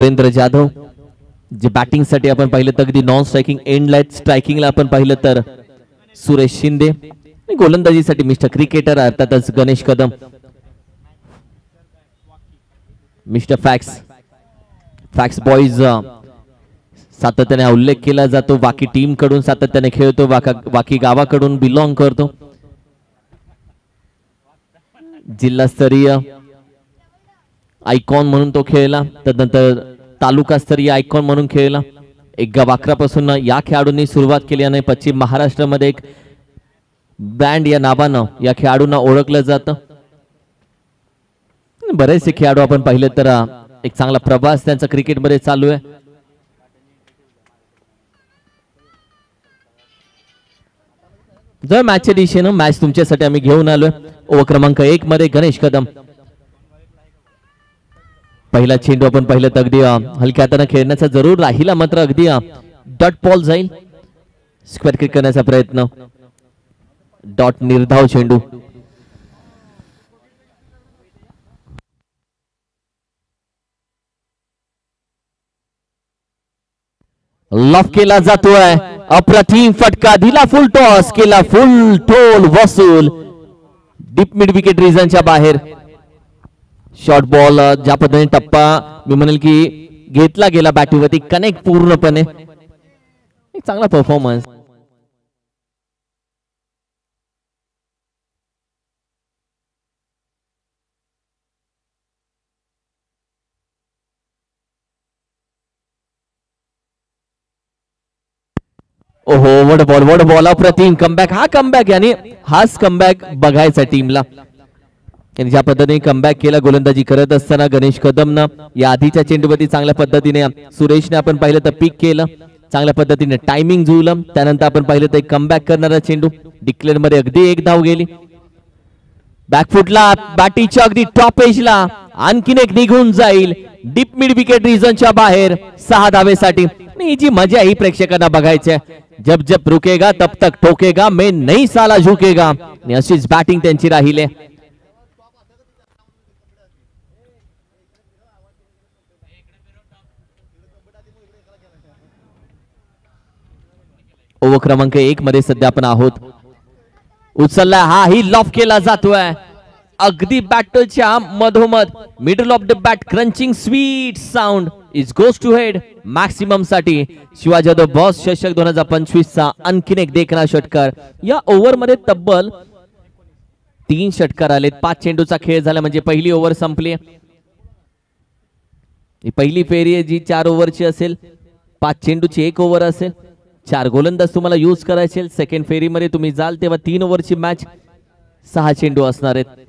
सुरेंद्र जाधव जे बॅटिंग साठी आपण पाहिलं तर अगदी नॉन स्ट्रायकिंग एंड लाईट स्ट्रायकिंगला आपण पाहिलं तर सुरेश शिंदे आणि गोलंदाजीसाठी मिस्टर क्रिकेटर अर्थातच Ganesh Kadam, mister fax boys सातत्याने उल्लेख केला जातो. बाकी टीम कडून सातत्याने खेळतो, बाकी गावाकडून बिलॉंग करतो. जिल्हास्तरीय आयकॉन म्हणून तो खेळला, त्यानंतर तालुकास्तरीय आयकॉन म्हणून खेळला. 11 पासून या खेळाडूंनी सुरुवात केली आणि पश्चिम महाराष्ट्रामध्ये एक ब्रँड या नावानं या खेळाडूंना ओळखलं जातं. बरेचसे खेळाडू आपण पाहिले तर एक चांगला प्रवास त्यांचा क्रिकेटमध्ये चालू आहे. जर मॅचच्या दिशेनं मॅच तुमच्यासाठी आम्ही घेऊन आलोय. ओव्हर क्रमांक 1 मध्ये गणेश कदम. पहिला चेंडू आपण पाहिलं तर अगदी हलक्या हाताने खेळण्याचा जरूर राहिला, मात्र अगदी डॉट बॉल जाईल. स्क्वेअर क्रिक करण्याचा प्रयत्न, डॉट निर्धाव चेंडू. लॉफ केला जातोय, अप्रतिम फटका दिला, फुल टॉस केला, फुल टोल वसूल डीप मिड विकेट रिजनच्या बाहेर. शॉर्ट बॉल ज्या पद्धतीने टप्पा मी म्हणेल की घेतला गेला बॅटवरती कनेक्ट पूर्णपणे. एक चांगला परफॉर्मन्स. ओहो वड बॉल अप्रतिम कमबॅक. हा कमबॅक यानी हाच कमबॅक बघायचा टीमला. ज्या पद्धतीने कमबॅक केला गोलंदाजी करत असताना गणेश कदमनं या आधीच्या चेंडूवरती चांगल्या पद्धतीने सुरेशने आपण पाहिलं तर पिक केलं, चांगल्या पद्धतीने टायमिंग जुळलं. त्यानंतर आपण पाहिलं तर एक कमबॅक करणारा चेंडू डिक्लेअर मध्ये अगदी एक धाव गेली. बॅकफुटला बॅटीच्या अगदी टॉप एजला आणखीन एक निघून जाईल डीप मिड विकेट रिजनच्या बाहेर 6 धावेसाठी. ही जी मजा ही प्रेक्षकांना बघायची आहे. जब जब रुकेगा तब तक ठोकेगा, मैं नहीं साला झुकेगा. अशीच बॅटिंग त्यांची राहिली. ओव्हर क्रमांक 1 मध्ये सध्या आपण आहोत. उचलला, हा ही लॉफ केला जातोय अगदी बॅटच्या मधोमध. Middle of the bat crunching sweet sound is goes to head maximum साठी. शिवाजी जाधव बॉस चषक 2025 चा आणखीन एक देखणा षटकार. या ओव्हर मध्ये तब्बल 3 षटकार आलेत. 5 चेंडूचा खेळ झाला म्हणजे पहिली ओव्हर संपली. ही पहिली फेरी आहे जी 4 ओव्हरची असेल. 5 चेंडूची 1 ओव्हर असेल. 4 गोलंदाज तुम्हाला यूज करायचे. सेकंड फेरी मध्ये तुम्ही जाल तेव्हा 3 ओव्हरची मॅच, 6 चेंडू असणार आहेत.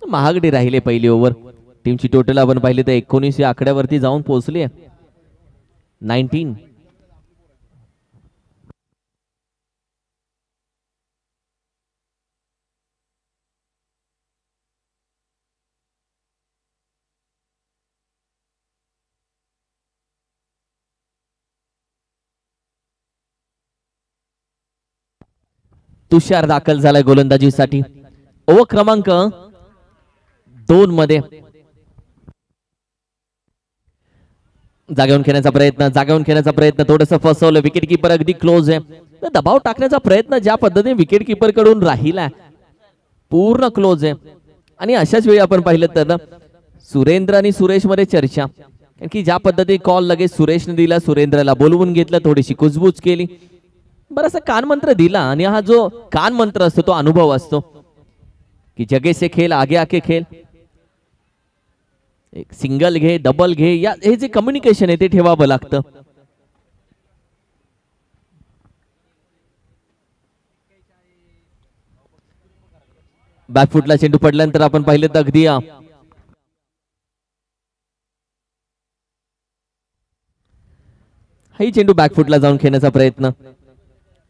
महागडी राहिले पहिली ओव्हर. टीमची टोटल आपण पाहिली तर 19 या आकड्यावरती जाऊन पोहोचली आहे. 19. तुषार दाखल झालाय गोलंदाजीसाठी. ओव्हर क्रमांक 2 मध्ये जागेवरून खेळण्याचा प्रयत्न थोडंसं फसवलं. विकेट किपर अगदी क्लोज आहे. दबाव टाकण्याचा प्रयत्न ज्या पद्धतीने विकेट किपर कडून राहिला पूर्ण क्लोज आहे. आणि अशाच वेळी आपण पाहिलं तर सुरेंद्र आणि सुरेश मध्ये चर्चा, कारण की ज्या पद्धतीने कॉल लगेच सुरेशने दिला, सुरेंद्रला बोलवून घेतलं, थोडीशी कुजबूज केली, बराचसा कान मंत्र दिला. आणि हा जो कान मंत्र असतो तो अनुभव असतो की जगे से खेल आगे आके खेल. एक सिंगल घे, डबल घे, या हे जे कम्युनिकेशन आहे ते ठेवावं लागतं. बॅकफुटला चेंडू पडल्यानंतर आपण पाहिलं तर अगदी हाही चेंडू बॅकफुटला जाऊन खेळण्याचा प्रयत्न.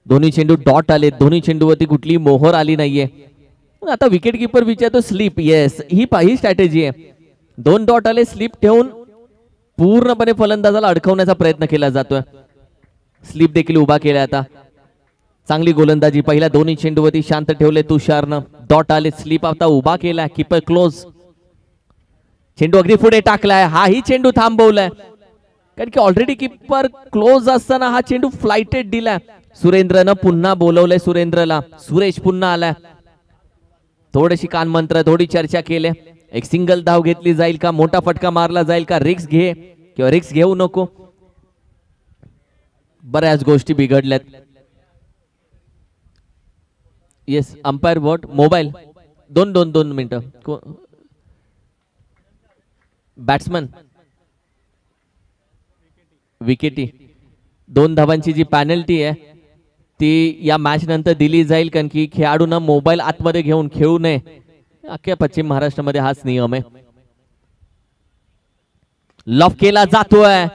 दोन्ही चेंडू डॉट आले. दोन्ही चेंडूवरती कुठली मोहर आली नाहीये. आता विकेट किपर विचारतो स्लीप. येस, ही स्ट्रॅटेजी आहे. 2 डॉट आले, स्लीप ठेवून पूर्णपणे फलंदाजाला अडकवण्याचा प्रयत्न केला जातोय. स्लीप देखील उभा केला. आता चांगली गोलंदाजी पहिल्या दोन्ही चेंडूवरती शांत ठेवले तुषारनं. डॉट आले, स्लिप आता उभा केलाय, कीपर क्लोज. चेंडू अगदी पुढे टाकलाय, हाही चेंडू थांबवलाय कारण की ऑलरेडी कीपर क्लोज असताना हा चेंडू फ्लाइटेड दिलाय. सुरेंद्रनं पुन्हा बोलवलंय सुरेंद्रला. सुरेश पुन्हा आलाय. थोडीशी कानमंत्र, थोडी चर्चा केली. एक सिंगल धाव घेतली जाईल का, मोठा फटका मारला जाईल का, रिक्स घे किंवा रिक्स घेऊ नको, बऱ्याच गोष्टी बिघडल्यात. Yes, umpire what mobile. दोन मिनिटं. बॅट्समन विकेटी. 2 धावांची जी पॅनल्टी आहे ती या मॅच नंतर दिली जाईल कारण की खेळाडूंना मोबाईल आतमध्ये घेऊन खेळू नये. अख्ख्या पश्चिम महाराष्ट्रामध्ये हाच नियम आहे. लॉफ केला जातोय,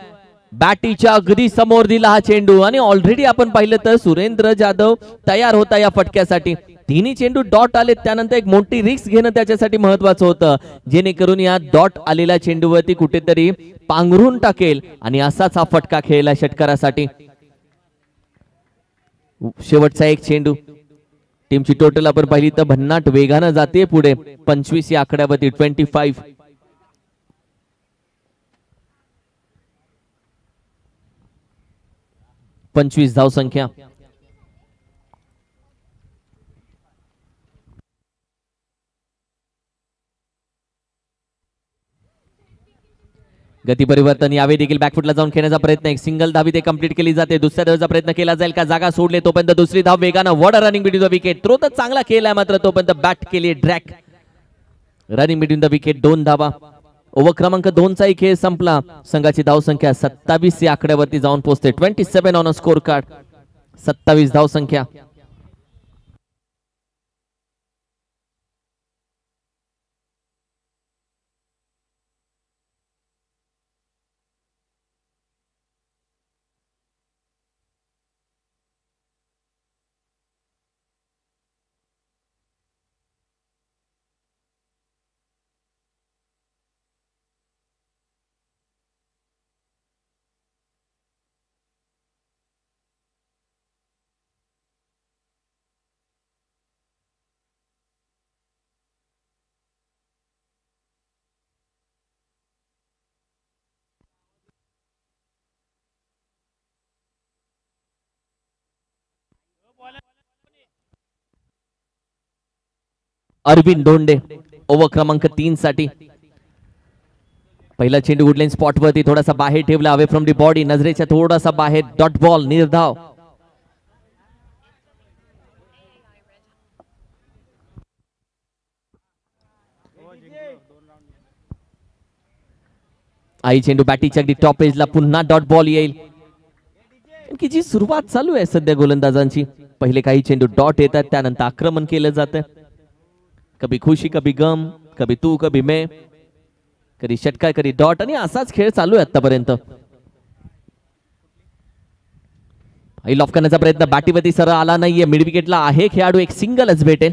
बॅटीच्या अगदी समोर दिला हा चेंडू आणि ऑलरेडी आपण पाहिलं तर सुरेंद्र जाधव तयार होता या फटक्यासाठी. तिन्ही चेंडू डॉट आले, त्यानंतर एक मोठी रिस्क घेणं त्याच्यासाठी महत्वाचं होतं जेणेकरून या डॉट आलेल्या चेंडूवरती कुठेतरी पांघरून टाकेल आणि असाच हा फटका खेळला षटकारासाठी. शेवटचा एक चेंडू. टीमची टोटल आपण पाहिली तर भन्नाट वेगानं जाते पुढे 25 या आकड्यावरती. 25 25 धाव संख्या. गती परिवर्तन यावे देखील बॅकफुटला जाऊन खेळण्याचा प्रयत्न. एक सिंगल धाव इथे कंप्लीट केली जाते. दुसऱ्या धावेचा प्रयत्न केला जाईल का, जागा सोडले तोपर्यंत दुसरी धाव वेगानं. What a running between the wicket. Throw तर चांगला केलाय मात्र तोपर्यंत बॅट केली ड्रॅक. रनिंग बिटवीन द विकेट 2 धावा. ओव्हर क्रमांक 2चाही खेळ संपला. संघाची धाव संख्या 27 या आकड्यावरती जाऊन पोहोचते. 27 ऑन अ स्कोर कार्ड. 27 धाव संख्या. अरविंद धोंडे ओव्हर क्रमांक 3 साठी. पहिला चेंडू गुडलाईन स्पॉट वरती थोडासा बाहेर ठेवला, अवे फ्रॉम दी बॉडी, नजरेच्या थोडासा बाहेर. Dot ball, निर्धाव. आई चेंडू बॅटीच्या अगदी टॉप एजला. पुन्हा डॉट बॉल येईल की जी सुरुवात चालू आहे सध्या गोलंदाजांची. पहिले काही चेंडू डॉट येतात, त्यानंतर आक्रमण केलं जातं. कभी खुशी कभी गम, कभी तू कभी मैं, कधी षटकार कधी डॉट, आणि असाच खेळ चालू आहे आतापर्यंत. लॉफ करण्याचा प्रयत्न बॅटीवरती सरळ आला नाहीये. मिड विकेटला आहे खेळाडू, एक सिंगलच भेटेल.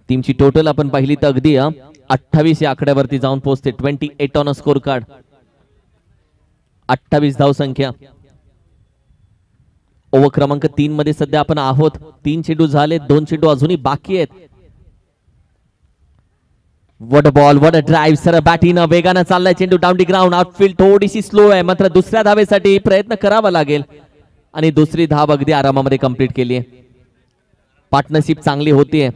टीमची टोटल आपण पाहिली तर अगदी 28 या आकड्यावरती जाऊन पोहोचते. 28 ऑन अ स्कोर कार्ड. 28 धाव संख्या. ओव्हर क्रमांक 3 मध्ये सध्या आपण आहोत. 3 चेंडू झाले, 2 चेंडू अजूनही बाकी आहेत. What a ball, what a drive. Sir बॅटीनं वेगानं चाललाय चेंडू डाऊन दी ग्राउंड. आउटफील्ड थोडीशी स्लो आहे, मात्र दुसऱ्या धावेसाठी प्रयत्न करावा लागेल आणि दुसरी धाव अगदी आरामामध्ये कंप्लीट केली आहे. पार्टनरशिप चांगली होतीये.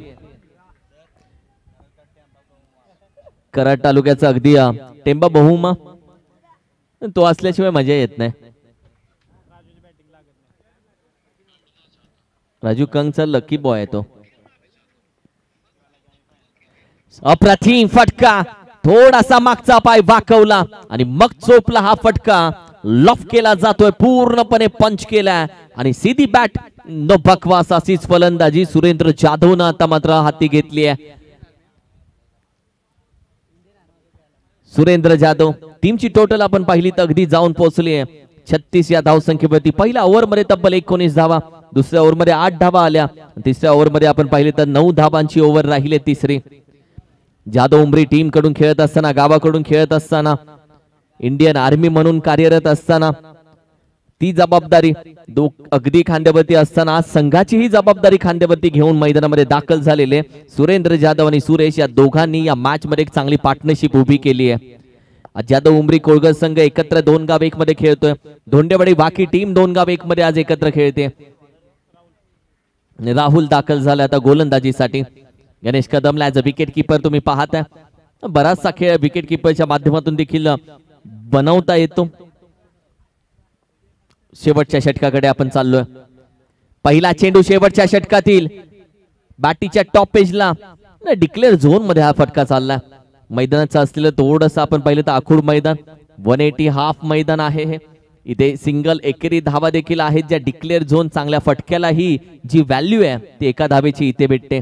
कराड तालुक्याचा अगदी टेंबा बहुमा तो असल्याशिवाय मजा येत नाही. राजू कंगचा लकी बॉय आहे तो. अप्रतिम फटका, थोडासा मागचा पाय वाकवला आणि मग चोपला हा फटका. लॉफ केला जातोय, पूर्णपणे पंच केलाय आणि सीधी बॅट. न बकवास अशीच फलंदाजी सुरेंद्र जाधवनं आता मात्र हाती घेतली आहे. सुरेंद्र जाधव टीमची टोटल आपण पाहिली तर अगदी जाऊन पोहोचली आहे 36 या धाव संख्येवरती. पहिल्या ओव्हर मध्ये तब्बल 19 धावा, दुसऱ्या ओव्हर मध्ये 8 धावा आल्या, तिसऱ्या ओव्हर मध्ये आपण पाहिले तर 9 धावांची ओव्हर राहिली तिसरी. जाधव उमरी टीम कडून खेळत असताना, गावाकडून खेळत असताना, इंडियन आर्मी म्हणून कार्यरत असताना ती जबाबदारी अगदी खांद्यावरती असताना संघाची ही जबाबदारी खांद्यावरती घेऊन मैदानामध्ये दाखल झालेले सुरेंद्र जाधव आणि सुरेश या दोघांनी या मॅच मध्ये एक चांगली पार्टनरशिप उभी केली आहे. जाधव उमरी कोळगर संघ एकत्र 2-1 मध्ये खेळतोय. धोंडेवाडी बाकी टीम 2-1 मध्ये आज एकत्र खेळते. राहुल दाखल झाला आता गोलंदाजीसाठी. गणेश कदमला ऍज अ विकेट किपर तुम्ही पाहताय. बराचसा खेळ विकेट किपरच्या माध्यमातून देखील बनवता येतो. शेवटच्या षटकाकडे आपण चाललोय. पहिला चेंडू शेवटच्या षटकातील बॅटीच्या टॉप पेजला डिक्लेअर झोन मध्ये हा फटका चालला. मैदानाचं असलेलं थोडंसं आपण पाहिलं तर आखूड मैदान 180 हाफ मैदान आहे हे. इथे सिंगल एकेरी धावा देखील आहेत ज्या डिक्लेअर झोन चांगल्या फटक्याला ही जी व्हॅल्यू आहे ती एका धावेची इथे भेटते.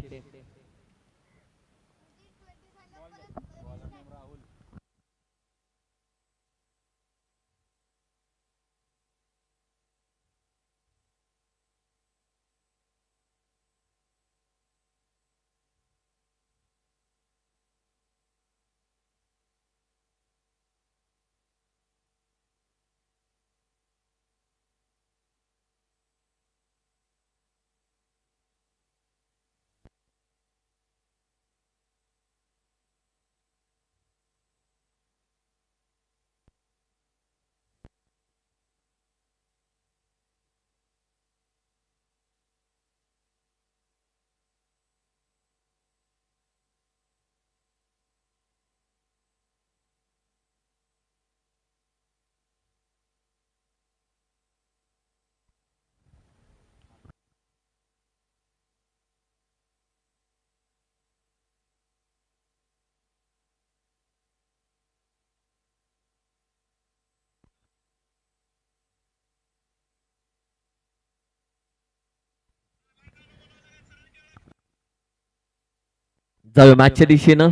जाऊया मॅचच्या दिशेनं.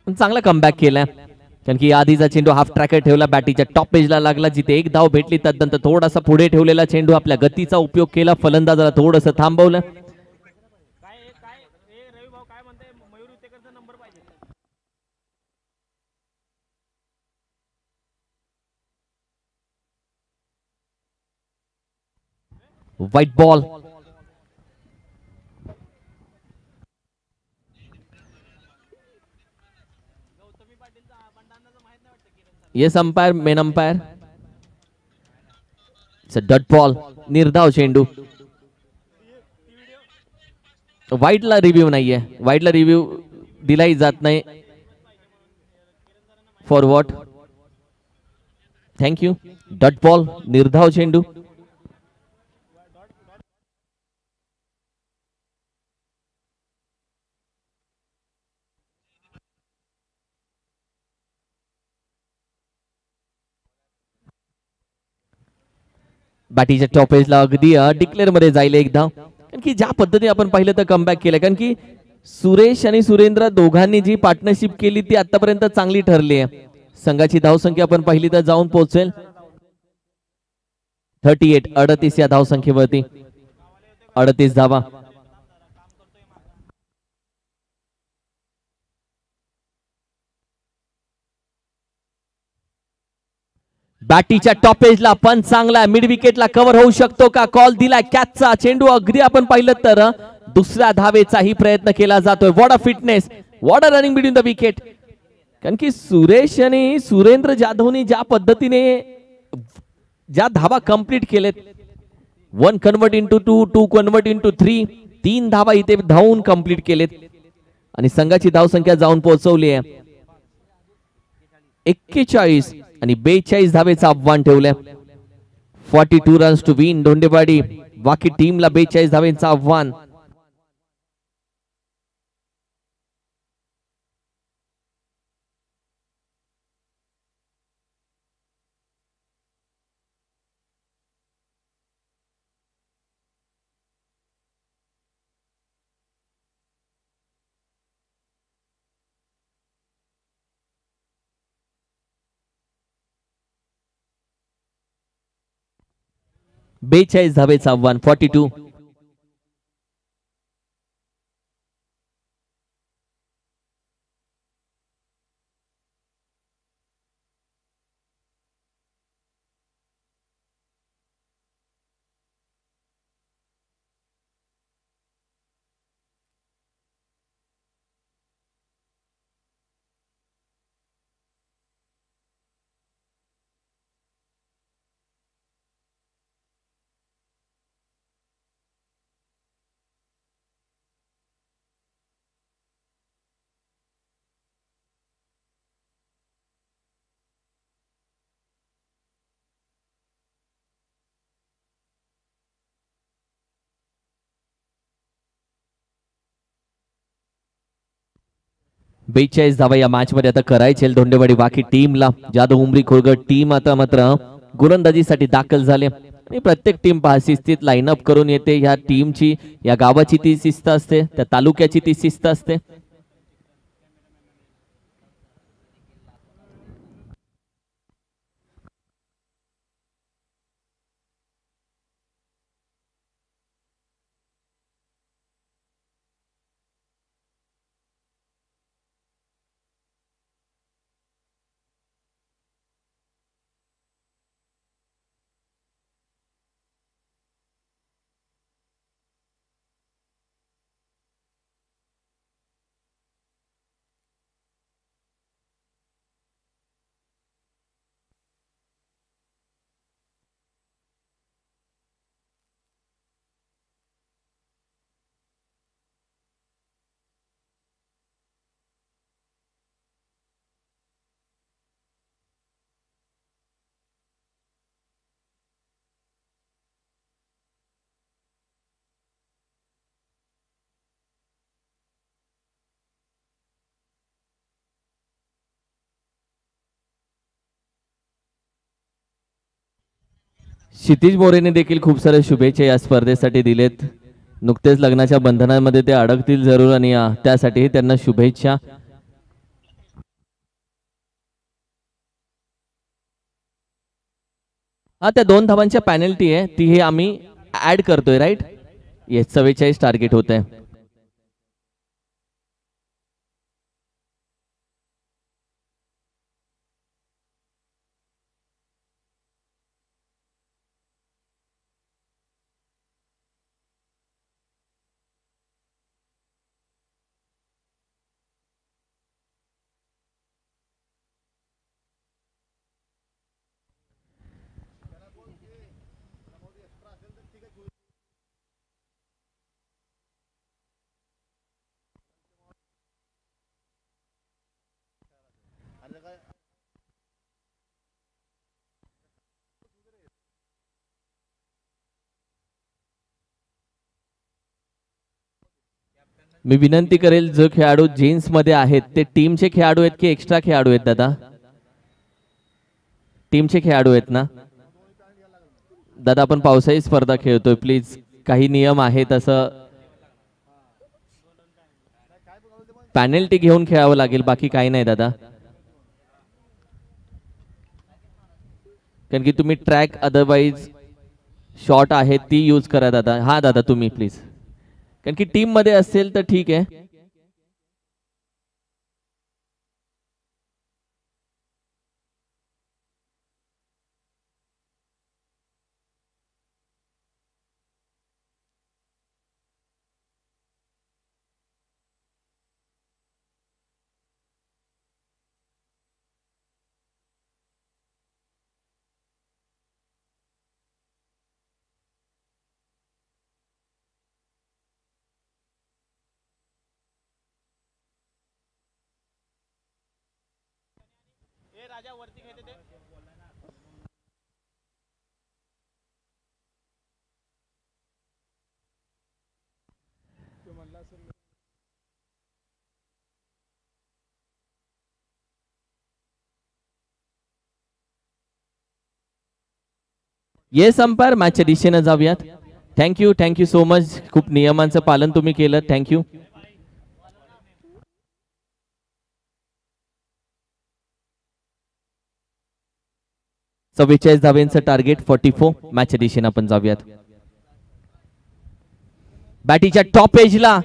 चांगला कमबॅक केलाय कारण की आधीचा चेंडू हाफ ट्रॅकर ठेवला बॅटीच्या टॉप पेजला लागला जिथे एक धाव भेटली. त्यानंतर थोडासा पुढे ठेवलेला चेंडू आपल्या गतीचा उपयोग केला. फलंदाजाला थोडंसं थांबवलं. White ball. Yes umpire main umpire. Dot ball निर्धाव चेंडू. वाईडला रिव्ह्यू नाहीये. वाईडला रिव्ह्यू दिलाही जात नाही. For what. Thank you. Dot ball निर्धाव चेंडू. बॅटीच्या टॉप एजला अगदी डिक्लेअर मध्ये जाईल एक धाव. कारण की ज्या पद्धतीने आपण पाहिलं तर कमबॅक केलं. कारण की सुरेश आणि सुरेंद्र दोघांनी जी पार्टनरशिप केली ती आतापर्यंत चांगली ठरली आहे. संघाची धावसंख्या आपण पाहिली तर जाऊन पोहोचेल 38. 38 या धावसंख्येवरती 38 धावा. बॅटीच्या टॉप एजला पण चांगला मिड विकेटला कव्हर होऊ शकतो का. कॉल दिला कॅचचा. चेंडू अगदी आपण पाहिलं तर दुसऱ्या धावेचाही प्रयत्न केला जातोय. What a fitness. What a running between the wicket. कारण की सुरेश आणि सुरेंद्र जाधवनी ज्या पद्धतीने ज्या धावा कंप्लीट केलेत 1 कन्वर्ट इंटू 2 2 कन्वर्ट इंटू 3 3 धावा इथे धावून कंप्लीट केलेत आणि संघाची धावसंख्या जाऊन पोहोचवली आहे 41 आणि 42 धावेचं आव्हान ठेवलंय. 42 रन्स टू विन धोंडेवाडी. बाकी टीमला 42 धावेचं आव्हान. बेचाळीस धावेचं आव्हान 42. 42 धावा या मॅच मध्ये आता करायचे धोंडेवाडी वाकी टीमला. जाधव उमरी खोरगड टीम आता मात्र गोलंदाजीसाठी दाखल झाले आणि प्रत्येक टीम शिस्तीत लाईनअप करून येते. या टीमची या गावाची ती शिस्त असते, त्या तालुक्याची ती शिस्त असते. क्षितिज मोरेने देखील खूप साऱ्या शुभेच्छा या स्पर्धेसाठी दिलेत. नुकतेच लग्नाच्या बंधनामध्ये ते अडकतील जरूर आणि त्यासाठी त्यांना शुभेच्छा. हा त्या 2 धावांच्या पॅनल्टी आहे ती हे आम्ही ऍड करतोय राईट. येस 44 टार्गेट होत आहे. मी विनंती करेल जो खेळाडू जीन्स मध्ये आहेत ते टीमचे खेळाडू आहेत की एक्स्ट्रा खेळाडू आहेत दादा? टीमचे खेळाडू आहेत ना दादा? आपण पावसाळी स्पर्धा खेळतोय, प्लीज काही नियम आहेत, असं पॅनल्टी घेऊन खेळावं लागेल, बाकी काही नाही दादा. कारण की तुम्ही ट्रॅक अदरवाइज शॉट आहे ती यूज करा दादा. हा दादा तुम्ही प्लीज, कारण की टीम मध्ये असेल तर ठीक आहे. येस अंपायर, मॅचच्या दिशेने जाऊयात. Thank you so much. खूप नियमांचं पालन तुम्ही केलं, थँक्यू. चव्वेचाळीस धावेंचं टार्गेट 44. मॅचच्या दिशेने आपण जाऊयात. बॅटीच्या टॉप एजला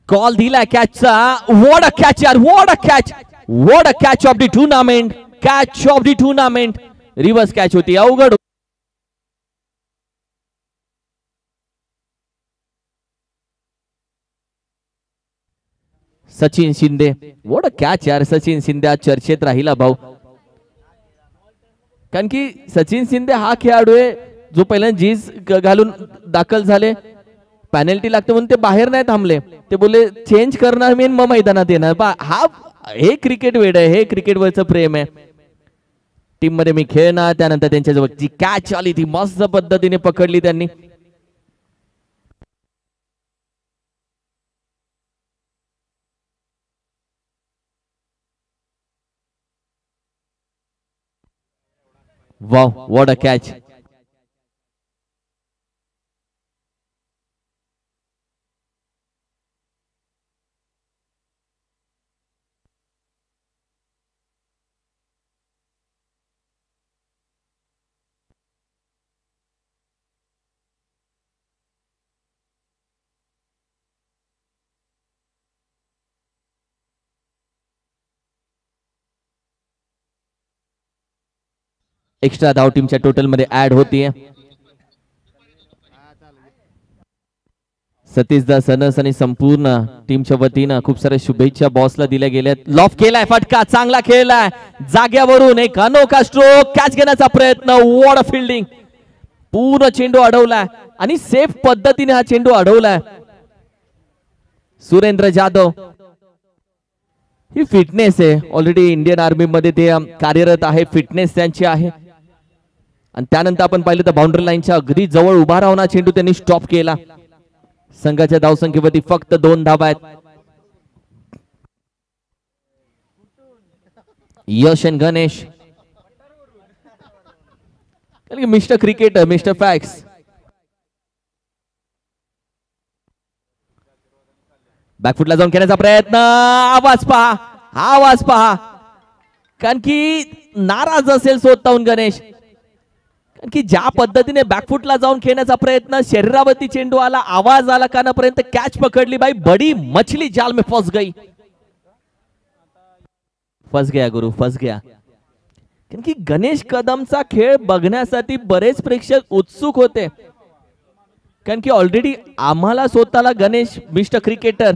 कॉल दिला कॅचचा. व्हॉट अ कॅच यार, what a catch, what a catch of the tournament, catch of the tournament. Reverse catch होती, अवघड. Sachin Shinde, what a catch यार. सचिन शिंदे आज चर्चेत राहिला भाऊ, कारण की सचिन शिंदे हा खेळाडू आहे जो पहिल्यांदा जीन्स घालून दाखल झाले. पॅनल्टी लागते म्हणून ते बाहेर नाही थांबले, ते बोलले चेंज करणार मी मग मैदानात येणार. हा हे क्रिकेट वेड आहे, हे क्रिकेटवरचं प्रेम आहे. टीम मध्ये मी खेळणार. त्यानंतर त्यांच्याजवळ जी कॅच आली ती मस्त पद्धतीने पकडली त्यांनी. Wow, what a catch. Extra धाव टीमच्या टोटल मध्ये ऍड होतीये. सतीशदा सनस आणि संपूर्ण टीमच्या वतीनं खूप साऱ्या शुभेच्छा बॉसला दिल्या गेल्यात. लॉफ केलाय फटका, चांगला खेळलाय जाग्यावरून, एक अनोखा स्ट्रोक, कॅच घेण्याचा प्रयत्न, वॉट अ फिल्डिंग. पूर्ण चेंडू अडवलाय आणि सेफ पद्धतीने हा चेंडू अडवलाय. सुरेंद्र जाधव ही फिटनेस आहे, ऑलरेडी इंडियन आर्मी मध्ये ते कार्यरत आहे, फिटनेस त्यांची आहे. आणि त्यानंतर आपण पाहिलं तर बाउंड्री लाईनच्या अगदी जवळ उभा राहून हा चेंडू त्यांनी स्टॉप केला. संघाच्या धावसंख्येवरती फक्त 2 धावा आहेत. यश आणि Ganesh, mister cricketer, mister fax. बॅकफुटला जाऊन खेळण्याचा प्रयत्न, आवाज पहा, आवाज पहा. कारण की नाराज असेल स्वतःहून गणेश, कारण की ज्या पद्धतीने बॅकफुटला जाऊन खेळण्याचा प्रयत्न, शरीरावरती चेंडू आला, आवाज आला कानापर्यंत, कॅच पकडली, भाई बडी मछली जाल में फंस गई. फंस गया गुरु, फंस गया. कारण की गणेश कदमचा खेळ बघण्यासाठी बरेच प्रेक्षक उत्सुक होते. कारण की ऑलरेडी आम्हाला स्वतःला गणेश मिस्टर क्रिकेटर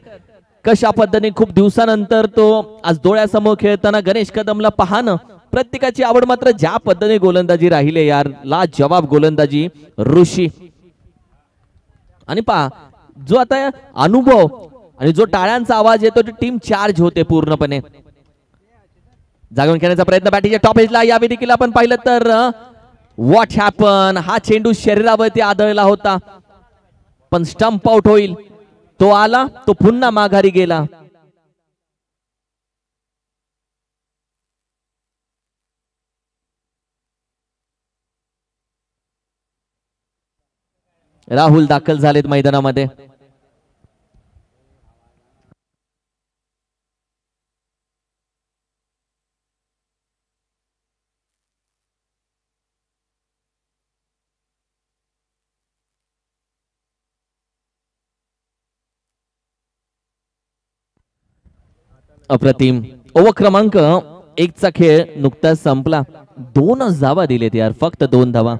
कशा पद्धतीने खूप दिवसानंतर तो आज डोळ्यासमोर खेळताना गणेश कदमला पाहणं प्रत्येकाची आवड. मात्र ज्या पद्धतीने गोलंदाजी राहिले यार, लाजवाब गोलंदाजी ऋषी. आणि पहा जो आता अनुभव आणि जो टाळ्यांचा आवाज येतो, टीम चार्ज होते पूर्णपणे. जागून खेळण्याचा प्रयत्न बॅटिंगच्या टॉप एजला, यावेळी देखील आपण पाहिलं तर व्हॉट हॅपन, हा चेंडू शरीरावरती आदळला होता, पण स्टंप आउट होईल. तो आला, तो पुन्हा माघारी गेला. राहुल दाखल झालेत मैदानामध्ये. अप्रतिम. ओव्हर क्रमांक 1 चा खेळ नुकताच संपला. 2च धावा दिलेत यार, फक्त 2 धावा.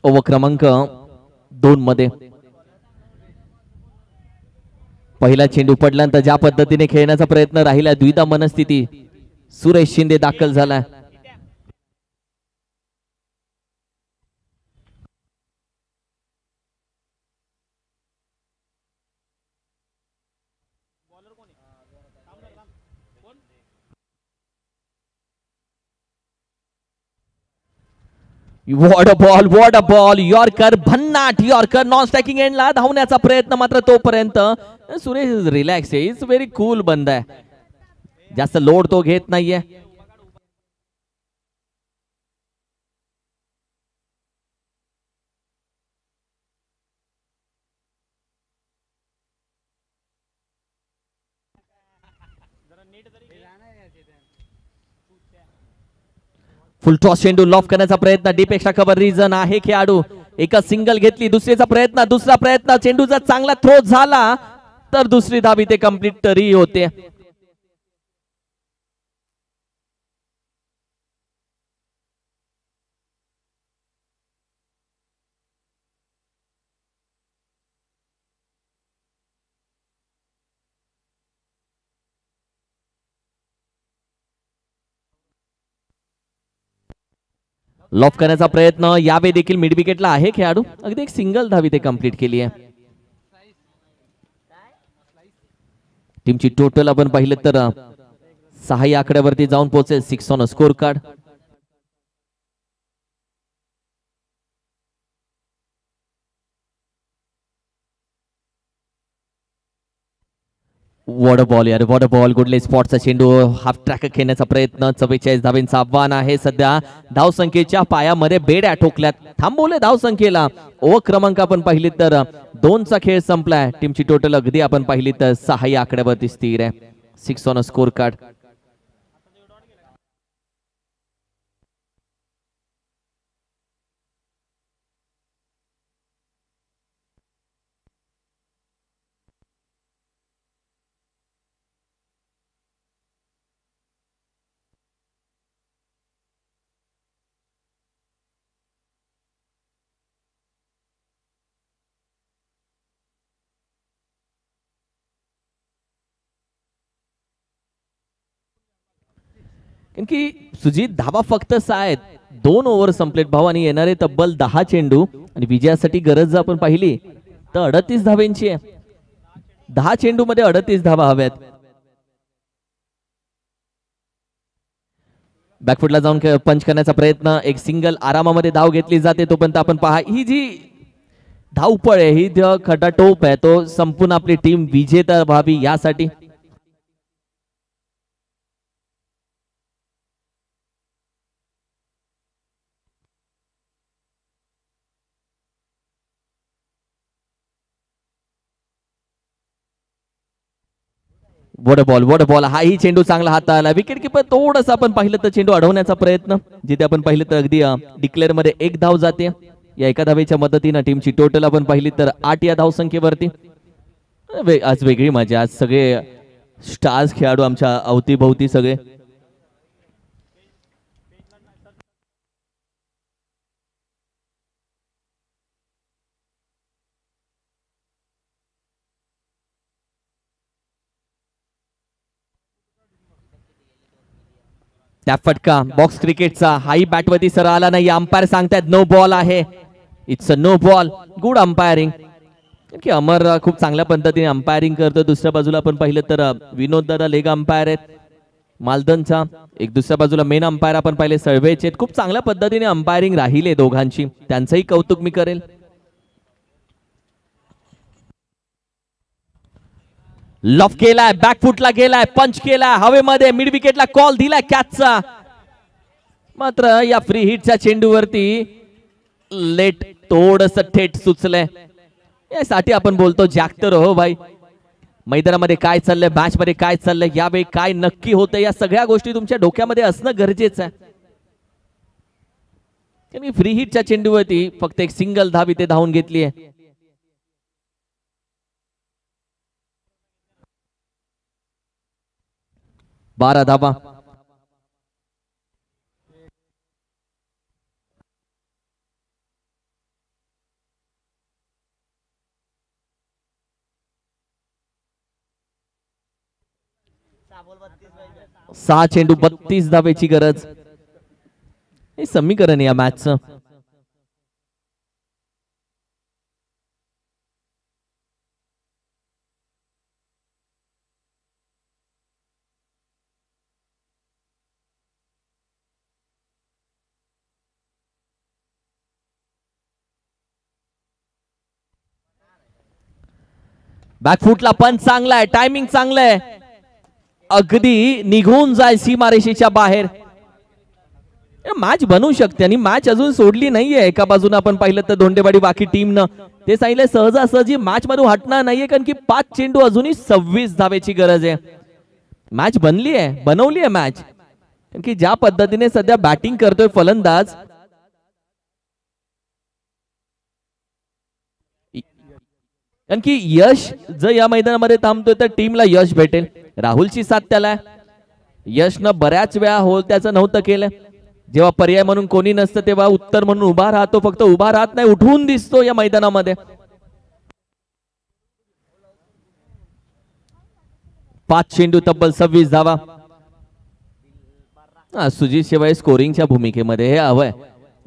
ओव्हर क्रमांक 2 मध्ये पहिला चेंडू पडल्यानंतर ज्या पद्धतीने खेळण्याचा प्रयत्न राहिला, द्विधा मनस्थिती, सुरेश शिंदे दाखल झालाय. What a ball, what a ball. Yorker, भन्नाट यॉर्कर, नॉन स्ट्रायकिंग एंडला धावण्याचा प्रयत्न, मात्र तोपर्यंत सुरेश रिलॅक्स आहे, इज व्हेरी कूल बंद आहे, जास्त लोड तो घेत नाहीये. फुल टॉस चेंडू लॉफ करण्याचा प्रयत्न, डीप एक्स्ट्रा कव्हर रिजन आहे खेळाडू. एका सिंगल घेतली, दुसरीचा प्रयत्न, दुसरा प्रयत्न, चेंडू जर चांगला थ्रो झाला तर दुसरी धाव इथे कंप्लीट तरी होते. लॉफ करण्याचा प्रयत्न यावेळी देखील मिड विकेटला आहे खेळाडू. अगदी एक सिंगल धावी ते कंप्लीट केली आहे. टीमची टोटल आपण पाहिलं तर 6 या आकड्यावरती जाऊन पोहोचेल. 6 on a score card. What a ball यार, वॉट अ बॉल. गुडले स्पॉटचा चेंडू हाफ ट्रॅक खेळण्याचा प्रयत्न. 44 धावेंचं आव्हान आहे सध्या. धावसंख्येच्या पायामध्ये बेड्या ठोकल्यात, थांबवले धावसंख्येला. ओव्हर क्रमांक आपण पाहिली तर 2चा खेळ संपलाय. टीमची टोटल अगदी आपण पाहिली तर 6 या आकड्यावरती स्थिर आहे. 6 ऑन अ स्कोर कार्ड. कारण की सुजित धावा फक्त 6 आहेत. 2 ओव्हर संपलेत भाऊ आणि येणारे तब्बल 10 चेंडू. आणि विजयासाठी गरज जर आपण पाहिली तर 38 धावेंची आहे. 10 चेंडू मध्ये 38 धावा हव्यात. बॅकफुटला जाऊन पंच करण्याचा प्रयत्न. एक सिंगल आरामामध्ये धाव घेतली जाते. तोपर्यंत आपण पहा ही जी धावपळ आहे, ही खटा टोप आहे, तो संपूर्ण आपली टीम विजेता व्हावी यासाठी. What a ball. हाही चेंडू चांगला हाताळला. विकेट किपर थोडस आपण पाहिलं तर चेंडू अडवण्याचा प्रयत्न. जिथे आपण पाहिलं तर अगदी डिक्लेअर मध्ये 1 धाव जाते. या एका धावेच्या मदतीनं टीमची टोटल आपण पाहिली तर 8 या धावसंख्येवरती. आज वेगळी मजा. आज सगळे स्टार्स खेळाडू आमच्या अवतीभोवती सगळे. त्या फटका बॉक्स क्रिकेटचा. हाही बॅटवरती सर आला नाही. अंपायर सांगतायत नो बॉल आहे. It's a no ball. Good umpiring. की अमर खूप चांगल्या पद्धतीने अंपायरिंग करतो. दुसऱ्या बाजूला आपण पाहिलं तर विनोद दादा लेग अंपायर आहेत मालदनचा. एक दुसऱ्या बाजूला मेन अंपायर आपण पाहिले सळवेचे. खूप चांगल्या पद्धतीने अंपायरिंग राहिले दोघांची. त्यांचंही कौतुक मी करेल. लॉफ केलाय, बॅकफुटला गेलाय, पंच केलाय हवेमध्ये. मिड विकेटला कॉल दिलाय कॅचचा. मात्र या फ्री हिटच्या चेंडूवरती लेट थोडस थेट सुचलंय. यासाठी आपण बोलतो जागत रहो भाई. मैदानामध्ये काय चाललंय, मॅच मध्ये काय चाललंय, यावेळी काय नक्की होतं, या सगळ्या गोष्टी तुमच्या डोक्यामध्ये असणं गरजेचं आहे. त्यांनी फ्री हिटच्या चेंडूवरती फक्त एक सिंगल धाव इथे धावून घेतली आहे. बारा धावा. सहा चेंडू 32 धावेची गरज. हे समीकरण या मॅचचं. बॅकफुटला पण चांगला आहे, टायमिंग चांगलं आहे, अगदी निघून जाय सीमारेषेच्या बाहेर. मॅच बनवू शकते आणि मॅच अजून सोडली नाहीये. एका बाजूने आपण पाहिलं तर धोंडेवाडी बाकी टीमनं ते सांगितलं सहजासहजी मॅच मधून हटणार नाहीये, कारण की 5 चेंडू अजूनही 26 धावेची गरज आहे. मॅच बनली आहे, बनवली आहे मॅच. कारण की ज्या पद्धतीने सध्या बॅटिंग करतोय फलंदाज, कारण की यश जर या मैदानामध्ये थांबतोय तर टीमला यश भेटेल. राहुलची साथ त्याला. यशनं बऱ्याच वेळा होल त्याचं नव्हतं केलं. जेव्हा पर्याय म्हणून कोणी नसतं तेव्हा उत्तर म्हणून उभा राहतो. फक्त उभा राहत नाही, उठवून दिसतो या मैदानामध्ये. 5 चेंडू तब्बल 26 धावा. सुजित शिवाय स्कोरिंगच्या भूमिकेमध्ये हे हवंय.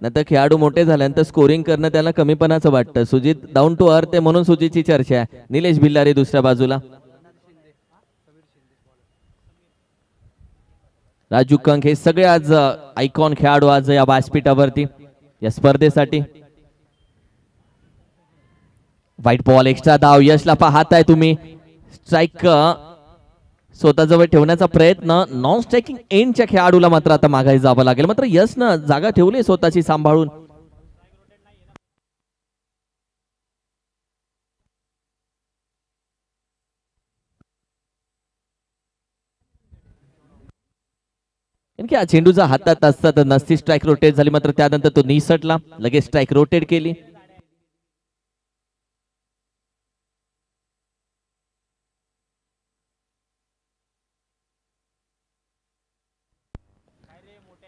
नंतर खेळाडू मोठे झाल्यानंतर स्कोरिंग करणं त्याला कमीपणाचं वाटतं. सुजित डाऊन टू अर्थ आहे म्हणून सुजितची चर्चा आहे. निलेश भिल्लारे दुसऱ्या बाजूला, राजू कंक, हे सगळे आज आयकॉन खेळाडू आज या व्यासपीठावरती या स्पर्धेसाठी. व्हाईट बॉल, एक्स्ट्रा धाव. यशला पाहताय तुम्ही, स्ट्राईक स्वतःजवळ ठेवण्याचा प्रयत्न. नॉन स्ट्रायकिंग एंडच्या खेळाडूला मात्र आता माघारी जावं लागेल. मात्र यशनं जागा ठेवली स्वतःची सांभाळून. हा चेंडूचा हातात असता तर नसती स्ट्राईक रोटेट झाली, मात्र त्यानंतर तो निसटला. लगेच स्ट्राईक रोटेट केली.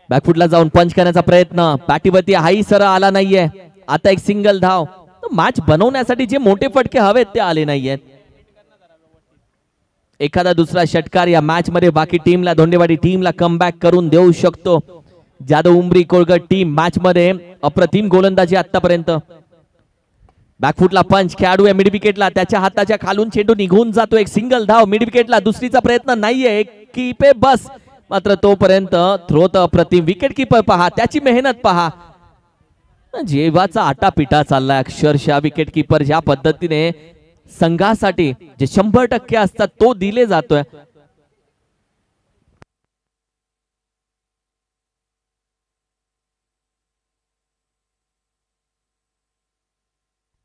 बॅकफुटला जाऊन पंच करण्याचा प्रयत्न. पॅटीवरती हाही सरळ आला नाहीये. आता एक सिंगल धाव. मॅच बनवण्यासाठी जे मोठे फटके हवेत ते आले नाहीयेत. एखादा दुसरा षटकार या मॅच मध्ये बाकी टीमला, धोंडेवाडी टीमला कमबॅक करून देऊ शकतो. जाधव उमरी कोळगड टीम मॅच मध्ये अप्रतिम गोलंदाजी आतापर्यंत. बॅकफुटला पंच, खेळाडू आहे मिड विकेटला, त्याच्या हाताच्या खालून चेंडू निघून जातो. एक सिंगल धाव मिड विकेटला. दुसरीचा प्रयत्न नाहीये, एक कीपे बस. मात्र तोपर्यंत थ्रो तर अप्रतिम. विकेट किपर पहा, त्याची मेहनत पहा. जेव्हाचा आटापिटा चाललाय अक्षरशः. विकेट किपर ज्या पद्धतीने संघासाठी जे 100% असतात तो दिले जातोय.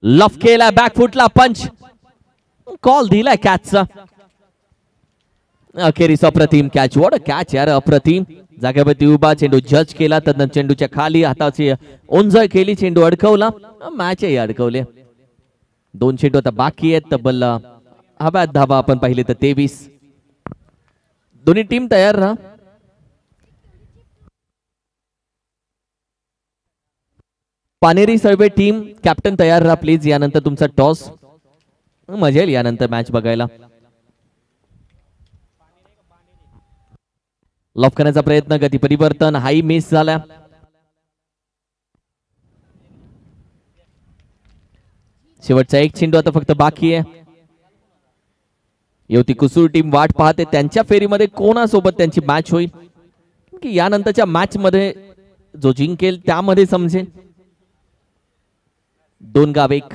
लफ केला, बॅकफुटला पंच, कॉल दिलाय कॅचचा. अखेरीस अप्रतिम कॅच. वॉट अ कॅच यार, अप्रतिम. जागेवरती उभा, चेंडू जज केला, तर चेंडूच्या खाली हाताची ओंजळ केली, चेंडू अडकवला, मॅचही अडकवले. 2 चेंडू आता बाकी आहेत. तब्बल हव्यात धावा आपण पाहिले तर 23. दोन्ही टीम तयार राहा. पानेरी सर्वे टीम कॅप्टन तयार राहा प्लीज. यानंतर तुमचा टॉस. मजा येईल यानंतर मॅच बघायला. लॉफ करण्याचा प्रयत्न, गती परिवर्तन, हाई मिस झाला. शेवटचा एक चेंडू आता फक्त बाकी आहे. येवती कुसूर टीम वाट पाहते त्यांच्या फेरीमध्ये कोणासोबत त्यांची मॅच होईल, की यानंतरच्या मॅच मध्ये जो जिंकेल त्यामध्ये समजेल. 2 गाव 1.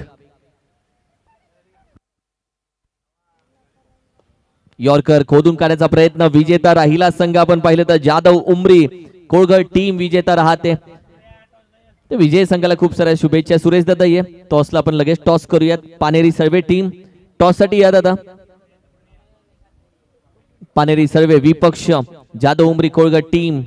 यॉर्कर खोदून काढण्याचा प्रयत्न. विजेता राहिला संघ आपण पाहिलं तर जाधव उमरी कोळगड टीम विजेता राहते. ते विजय संघाला खूप साऱ्या शुभेच्छा. सुरेश दादा ये टॉसला आपण लगेच टॉस करूयात. पानेरी सर्वे टीम टॉस साठी या दादा. पानेरी सर्वे विपक्ष जाधव उमरी कोळगड टीम.